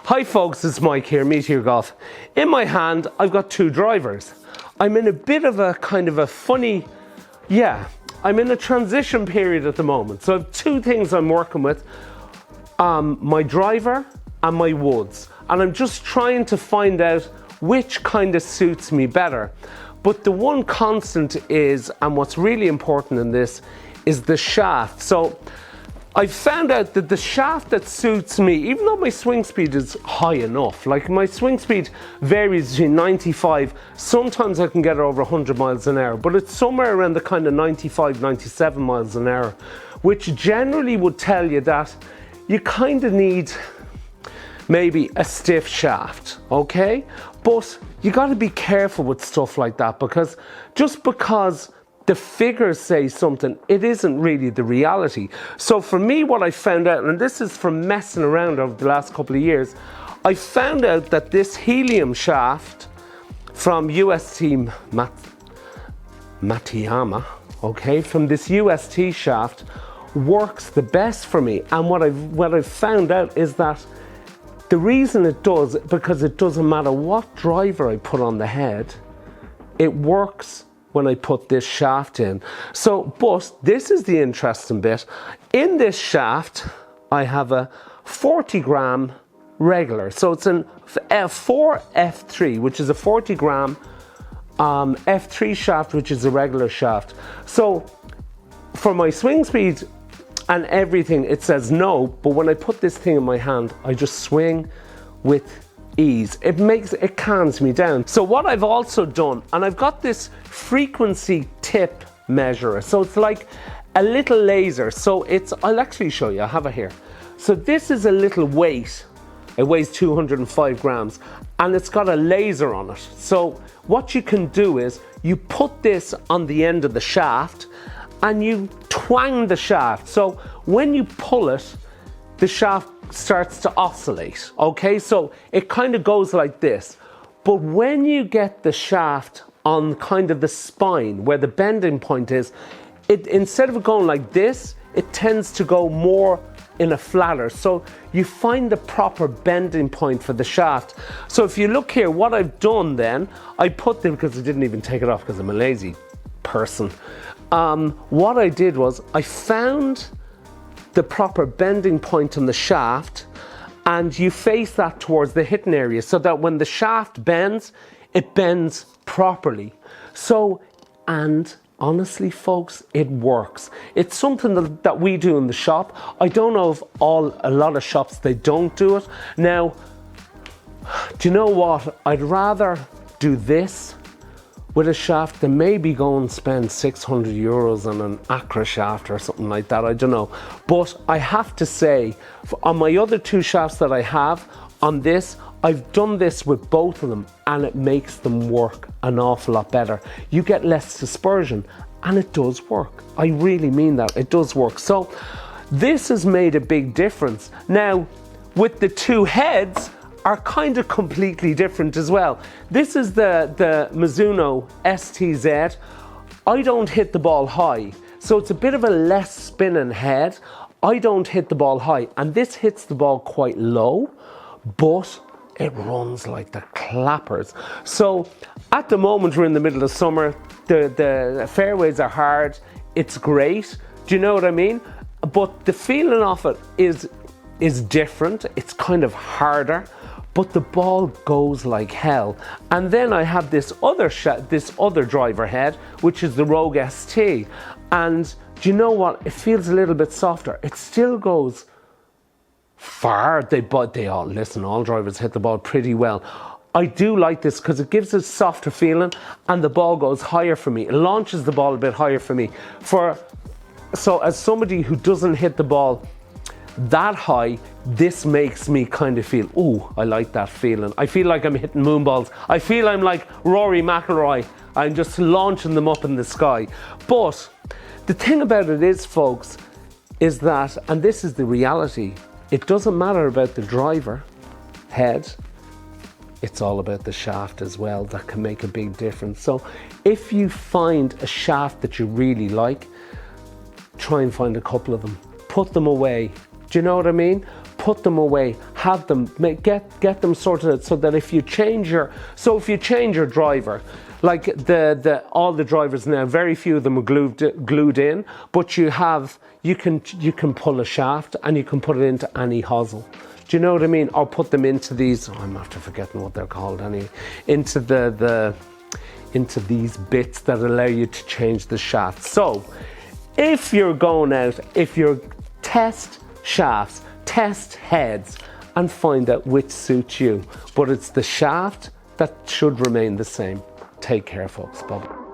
Hi folks, it's Mike here, Meteor Golf. In my hand, I've got two drivers. I'm in a bit of a kind of a funny, I'm in a transition period at the moment. So I have two things I'm working with, my driver and my woods. And I'm just trying to find out which kind of suits me better. But the one constant is, and what's really important in this, is the shaft. So I found out that the shaft that suits me, even though my swing speed is high enough, like my swing speed varies between 95, sometimes I can get over 100 miles an hour, but it's somewhere around the kind of 95, 97 miles an hour, which generally would tell you that you kind of need maybe a stiff shaft, okay? But you got to be careful with stuff like that, because just because the figures say something, it isn't really the reality. So for me, what I found out, and this is from messing around over the last couple of years, I found out that this helium shaft from UST Matiyama, okay, from this UST shaft works the best for me. And what I've found out is that the reason it does, because it doesn't matter what driver I put on the head, it works when I put this shaft in. So, but this is the interesting bit. In this shaft, I have a 40 gram regular. So it's a 4F3, which is a 40 gram F3 shaft, which is a regular shaft. So for my swing speed and everything, it says no, but when I put this thing in my hand, I just swing with ease. It calms me down. So what I've also done, and I've got this frequency tip measurer. So it's like a little laser. So I'll actually show you, I have it here. So this is a little weight. It weighs 205 grams and it's got a laser on it. So what you can do is you put this on the end of the shaft and you twang the shaft. So when you pull it, the shaft starts to oscillate, okay? So it kind of goes like this. But when you get the shaft on kind of the spine, where the bending point is, instead of going like this, it tends to go more in a flatter. So you find the proper bending point for the shaft. So if you look here, what I've done then, I put them, because I didn't even take it off because I'm a lazy person. What I did was I found the proper bending point on the shaft, and you face that towards the hitting area so that when the shaft bends, it bends properly. So, and honestly folks, it works. It's something that we do in the shop. I don't know if a lot of shops, they don't do it. Now, do you know what? I'd rather do this with a shaft than maybe go and spend 600 euros on an Accra shaft or something like that, I don't know. But I have to say, on my other two shafts that I have, on this, I've done this with both of them and it makes them work an awful lot better. You get less dispersion and it does work. I really mean that, it does work. So this has made a big difference. Now, with the two heads, are kind of completely different as well. This is the Mizuno STZ. I don't hit the ball high, so it's a bit of a less spinning head. I don't hit the ball high, and this hits the ball quite low, but it runs like the clappers. So at the moment, we're in the middle of summer, the fairways are hard, it's great, do you know what I mean? But the feeling of it is different, it's kind of harder, but the ball goes like hell. And then I have this other driver head, which is the Rogue ST. And do you know what? It feels a little bit softer. It still goes far. All drivers hit the ball pretty well. I do like this because it gives a softer feeling and the ball goes higher for me. It launches the ball a bit higher for me. So as somebody who doesn't hit the ball that high, this makes me kind of feel, ooh, I like that feeling. I feel like I'm hitting moonballs. I feel I'm like Rory McIlroy. I'm just launching them up in the sky. But the thing about it is, folks, is that, and this is the reality, it doesn't matter about the driver head. It's all about the shaft as well that can make a big difference. So if you find a shaft that you really like, try and find a couple of them. Put them away. Do you know what I mean? put them away, have them, get them sorted out, so that if you change your driver, like all the drivers now, very few of them are glued in, but you can pull a shaft and you can put it into any hosel. Do you know what I mean? Or put them into these, I'm after forgetting what they're called anyway, into into these bits that allow you to change the shaft. So if you're going out, if you're test shafts, test heads, and find out which suits you. But it's the shaft that should remain the same. Take care, folks. Bye-bye.